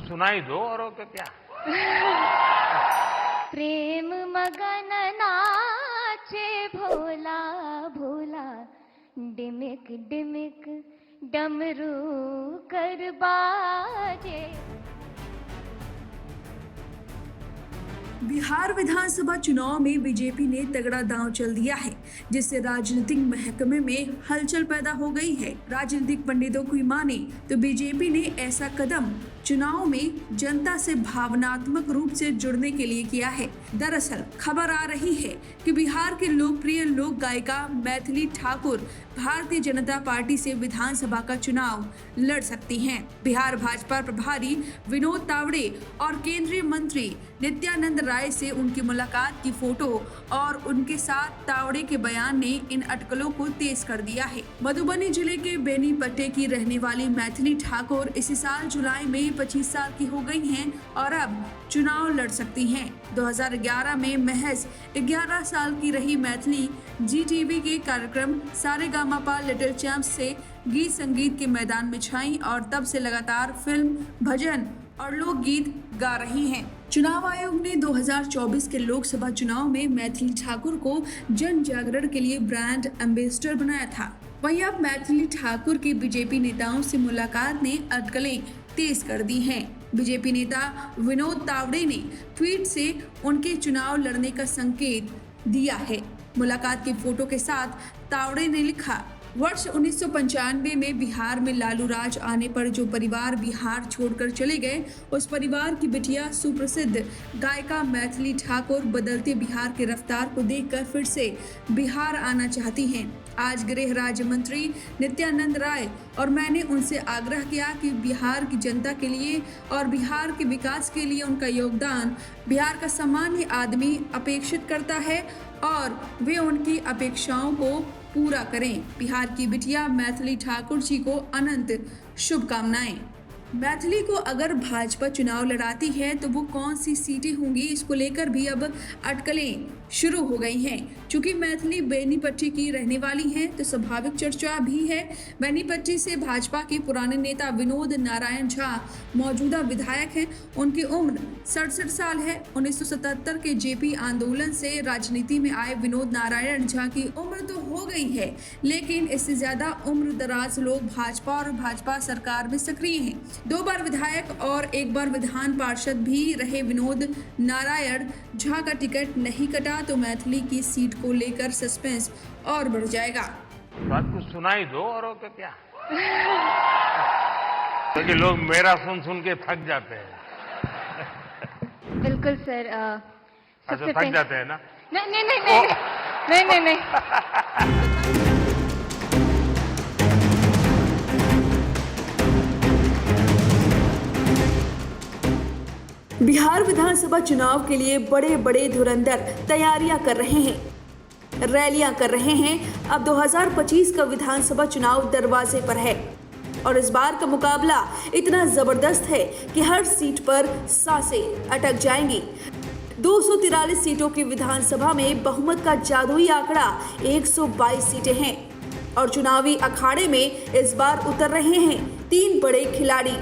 सुनाई दो और क्या। प्रेम मगन नाचे भोला भोला, डिमिक डिमिक डमरू कर बाजे। बिहार विधानसभा चुनाव में बीजेपी ने तगड़ा दांव चल दिया है, जिससे राजनीतिक महकमे में हलचल पैदा हो गई है। राजनीतिक पंडितों की माने तो बीजेपी ने ऐसा कदम चुनाव में जनता से भावनात्मक रूप से जुड़ने के लिए किया है। दरअसल खबर आ रही है कि बिहार के लोकप्रिय लोक गायिका मैथिली ठाकुर भारतीय जनता पार्टी से विधानसभा का चुनाव लड़ सकती हैं। बिहार भाजपा प्रभारी विनोद तावड़े और केंद्रीय मंत्री नित्यानंद राय से उनकी मुलाकात की फोटो और उनके साथ तावड़े के बयान ने इन अटकलों को तेज कर दिया है। मधुबनी जिले के बेनीपट्टी की रहने वाली मैथिली ठाकुर इसी साल जुलाई में 25 साल की हो गई हैं और अब चुनाव लड़ सकती हैं। 2011 में महज 11 साल की रही मैथिली GTV के कार्यक्रम सारेगामापा लिटिल चैंप्स से गीत संगीत के मैदान में छाई और तब से लगातार फिल्म, भजन और लोकगीत गा रही हैं। चुनाव आयोग ने 2024 के लोकसभा चुनाव में मैथिली ठाकुर को जन जागरण के लिए ब्रांड एम्बेसडर बनाया था। वहीं अब मैथिली ठाकुर की बीजेपी नेताओं से मुलाकात ने अटकलें तेज कर दी हैं। बीजेपी नेता विनोद तावड़े ने ट्वीट से उनके चुनाव लड़ने का संकेत दिया है। मुलाकात की फोटो के साथ तावड़े ने लिखा, वर्ष 1995 में बिहार में लालू राज आने पर जो परिवार बिहार छोड़कर चले गए, उस परिवार की बिटिया सुप्रसिद्ध गायिका मैथिली ठाकुर बदलते बिहार के रफ्तार को देखकर फिर से बिहार आना चाहती हैं। आज गृह राज्य मंत्री नित्यानंद राय और मैंने उनसे आग्रह किया कि बिहार की जनता के लिए और बिहार के विकास के लिए उनका योगदान बिहार का सामान्य आदमी अपेक्षित करता है और वे उनकी अपेक्षाओं को पूरा करें। बिहार की बिटिया मैथिली ठाकुर जी को अनंत शुभकामनाएं। मैथिली को अगर भाजपा चुनाव लड़ाती है तो वो कौन सी सीटें होंगी, इसको लेकर भी अब अटकलें शुरू हो गई हैं। चूंकि मैथिली बेनीपट्टी की रहने वाली हैं तो स्वाभाविक चर्चा भी है। बेनीपट्टी से भाजपा के पुराने नेता विनोद नारायण झा मौजूदा विधायक हैं। उनकी उम्र 67 साल है। 1977 के जेपी आंदोलन से राजनीति में आए विनोद नारायण झा की उम्र तो हो गई है, लेकिन इससे ज्यादा उम्र दराज लोग भाजपा और भाजपा सरकार में सक्रिय हैं। 2 बार विधायक और 1 बार विधान पार्षद भी रहे विनोद नारायण झा का टिकट नहीं कटा तो मैथिली की सीट को लेकर सस्पेंस और बढ़ जाएगा। बात कुछ सुनाई दो और क्या। क्योंकि लोग मेरा सुन सुन के थक जाते हैं। बिल्कुल सर। अच्छा, थक जाते हैं ना? नहीं नहीं नहीं नहीं नहीं नहीं नहीं। बिहार विधानसभा चुनाव के लिए बड़े बड़े धुरंधर तैयारियां कर रहे हैं, रैलियां कर रहे हैं। अब 2025 का विधानसभा चुनाव दरवाजे पर है और इस बार का मुकाबला इतना जबरदस्त है कि हर सीट पर सांसें अटक जाएंगी। 243 सीटों की विधानसभा में बहुमत का जादुई आंकड़ा 122 सीटें हैं और चुनावी अखाड़े में इस बार उतर रहे हैं 3 बड़े खिलाड़ी,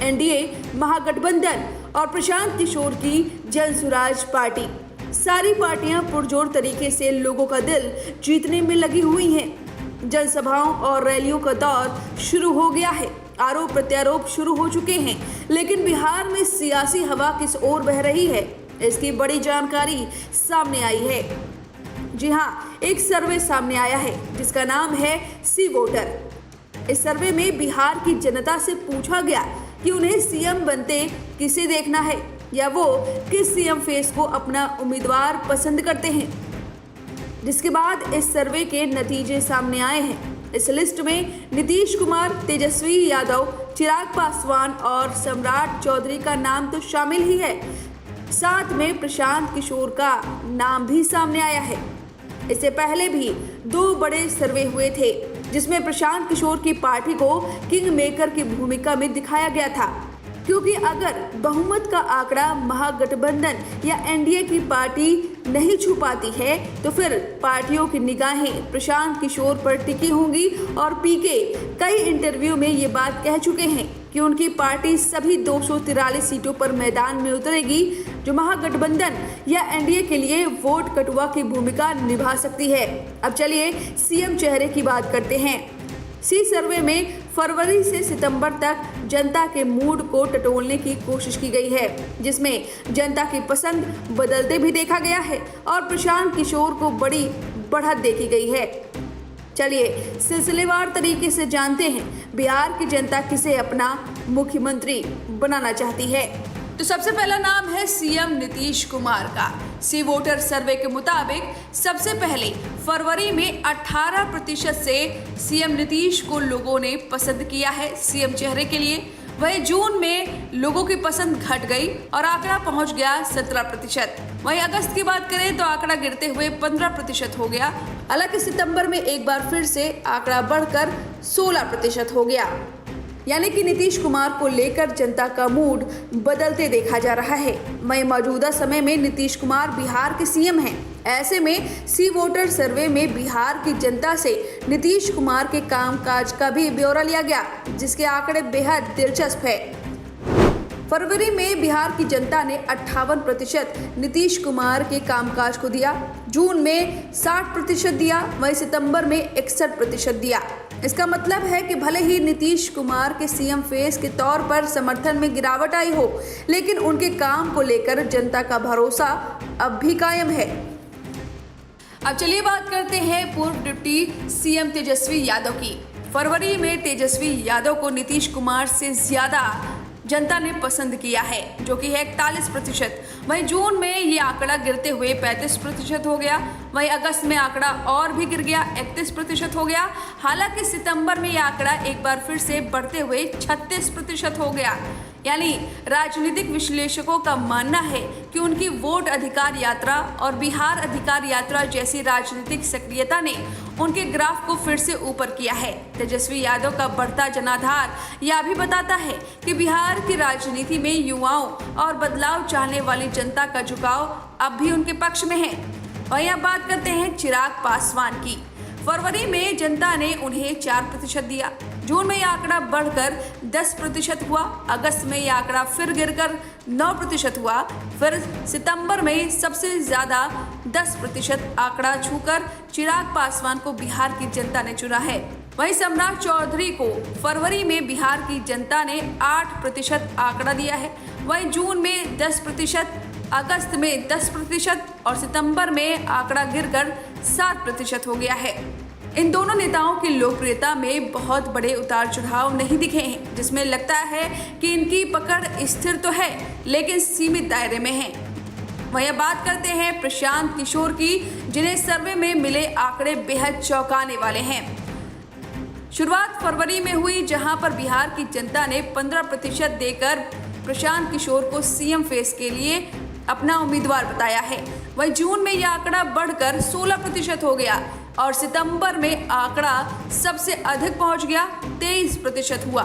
NDA महागठबंधन और प्रशांत किशोर की जनसुराज पार्टी। सारी पार्टियां पुरजोर तरीके से लोगों का दिल जीतने में लगी हुई हैं। जनसभाओं और रैलियों का दौर शुरू हो गया है। आरोप प्रत्यारोप शुरू हो चुके हैं, लेकिन बिहार में सियासी हवा किस ओर बह रही है, इसकी बड़ी जानकारी सामने आई है। जी हाँ, एक सर्वे सामने आया है जिसका नाम है सी वोटर। इस सर्वे में बिहार की जनता से पूछा गया कि उन्हें सीएम बनते किसे देखना है या वो किस सीएम फेस को अपना उम्मीदवार पसंद करते हैं, जिसके बाद इस सर्वे के नतीजे सामने आए हैं। इस लिस्ट में नीतीश कुमार, तेजस्वी यादव, चिराग पासवान और सम्राट चौधरी का नाम तो शामिल ही है। साथ में प्रशांत किशोर का नाम भी सामने आया है। इससे पहले भी 2 बड़े सर्वे हुए थे जिसमें प्रशांत किशोर की पार्टी को किंग मेकर की भूमिका में दिखाया गया था। क्योंकि अगर बहुमत का आंकड़ा महागठबंधन या एनडीए की पार्टी नहीं छू पाती है तो फिर पार्टियों की निगाहें प्रशांत किशोर पर टिकी होंगी और पीके कई इंटरव्यू में ये बात कह चुके हैं कि उनकी पार्टी सभी 243 सीटों पर मैदान में उतरेगी, जो महागठबंधन या एनडीए के लिए वोट कटुआ की भूमिका निभा सकती है। अब चलिए सीएम चेहरे की बात करते हैं। सी सर्वे में फरवरी से सितंबर तक जनता के मूड को टटोलने की कोशिश की गई है, जिसमें जनता की पसंद बदलते भी देखा गया है और प्रशांत किशोर को बड़ी बढ़त देखी गई है। चलिए सिलसिलेवार तरीके से जानते हैं बिहार की जनता किसे अपना मुख्यमंत्री बनाना चाहती है। तो सबसे पहला नाम है सीएम नीतीश कुमार का। सी वोटर सर्वे के मुताबिक सबसे पहले फरवरी में 18% से सीएम नीतीश को लोगों ने पसंद किया है सीएम चेहरे के लिए। वहीं जून में लोगों की पसंद घट गई और आंकड़ा पहुंच गया 17%। वहीं अगस्त की बात करें तो आंकड़ा गिरते हुए 15% हो गया। हालांकि सितंबर में एक बार फिर से आंकड़ा बढ़कर 16% हो गया। यानी कि नीतीश कुमार को लेकर जनता का मूड बदलते देखा जा रहा है। वहीं मौजूदा समय में नीतीश कुमार बिहार के सीएम हैं। ऐसे में सी वोटर सर्वे में बिहार की जनता से नीतीश कुमार के कामकाज का भी ब्यौरा लिया गया, जिसके आंकड़े बेहद दिलचस्प है। फरवरी में बिहार की जनता ने 58% नीतीश कुमार के कामकाज को दिया, जून में 60% दिया, वहीं सितंबर में 61% दिया। इसका मतलब है कि भले ही नीतीश कुमार के सीएम फेस के तौर पर समर्थन में गिरावट आई हो, लेकिन उनके काम को लेकर जनता का भरोसा अब भी कायम है। अब चलिए बात करते हैं पूर्व डिप्टी सीएम तेजस्वी यादव की। फरवरी में तेजस्वी यादव को नीतीश कुमार से ज्यादा जनता ने पसंद किया है, जो कि है 41%। वहीं जून में ये आंकड़ा गिरते हुए 35% हो गया। वहीं अगस्त में आंकड़ा और भी गिर गया, 31% हो गया। हालांकि सितंबर में ये आंकड़ा एक बार फिर से बढ़ते हुए 36% हो गया। यानी राजनीतिक विश्लेषकों का मानना है कि उनकी वोट अधिकार यात्रा और बिहार अधिकार यात्रा जैसी राजनीतिक सक्रियता ने उनके ग्राफ को फिर से ऊपर किया है। तेजस्वी यादव का बढ़ता जनाधार यह भी बताता है कि बिहार की राजनीति में युवाओं और बदलाव चाहने वाली जनता का झुकाव अब भी उनके पक्ष में है। वहीं अब बात करते हैं चिराग पासवान की। फरवरी में जनता ने उन्हें 4% दिया, जून में यह आंकड़ा बढ़कर 10% हुआ, अगस्त में यह आंकड़ा फिर गिरकर 9% हुआ, फिर सितंबर में सबसे ज्यादा 10% आंकड़ा छूकर चिराग पासवान को बिहार की जनता ने चुना है। वहीं सम्राट चौधरी को फरवरी में बिहार की जनता ने 8% आंकड़ा दिया है। वहीं जून में 10%, अगस्त में 10% और सितंबर में आंकड़ा गिरकर 7% हो गया है। इन दोनों नेताओं की लोकप्रियता में बहुत बड़े उतार चढ़ाव नहीं दिखे हैं, जिसमें लगता है कि इनकी पकड़ स्थिर तो है लेकिन सीमित दायरे में है। वहीं बात करते हैं प्रशांत किशोर की, जिन्हें सर्वे में मिले आंकड़े बेहद चौंकाने वाले हैं। शुरुआत फरवरी में हुई, जहां पर बिहार की जनता ने 15% देकर प्रशांत किशोर को सीएम फेस के लिए अपना उम्मीदवार बताया है। वहीं जून में यह आंकड़ा बढ़कर 16% हो गया और सितंबर में आंकड़ा सबसे अधिक पहुंच गया, 23% हुआ।